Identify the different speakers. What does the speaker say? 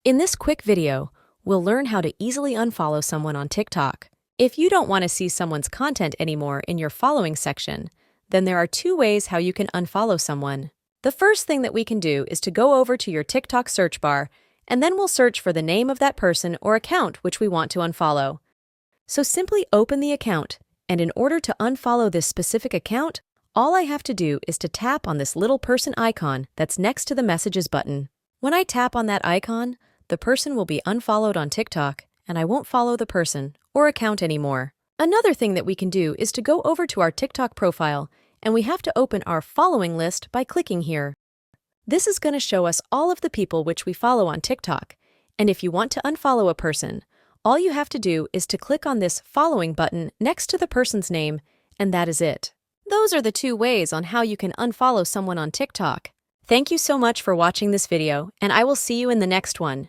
Speaker 1: In this quick video, we'll learn how to easily unfollow someone on TikTok. If you don't want to see someone's content anymore in your following section, then there are two ways how you can unfollow someone. The first thing that we can do is to go over to your TikTok search bar, and then we'll search for the name of that person or account which we want to unfollow. So simply open the account, and in order to unfollow this specific account, all I have to do is to tap on this little person icon that's next to the messages button. When I tap on that icon, the person will be unfollowed on TikTok, and I won't follow the person or account anymore. Another thing that we can do is to go over to our TikTok profile, and we have to open our following list by clicking here. This is going to show us all of the people which we follow on TikTok, and if you want to unfollow a person, all you have to do is to click on this following button next to the person's name, and that is it. Those are the two ways on how you can unfollow someone on TikTok. Thank you so much for watching this video, and I will see you in the next one.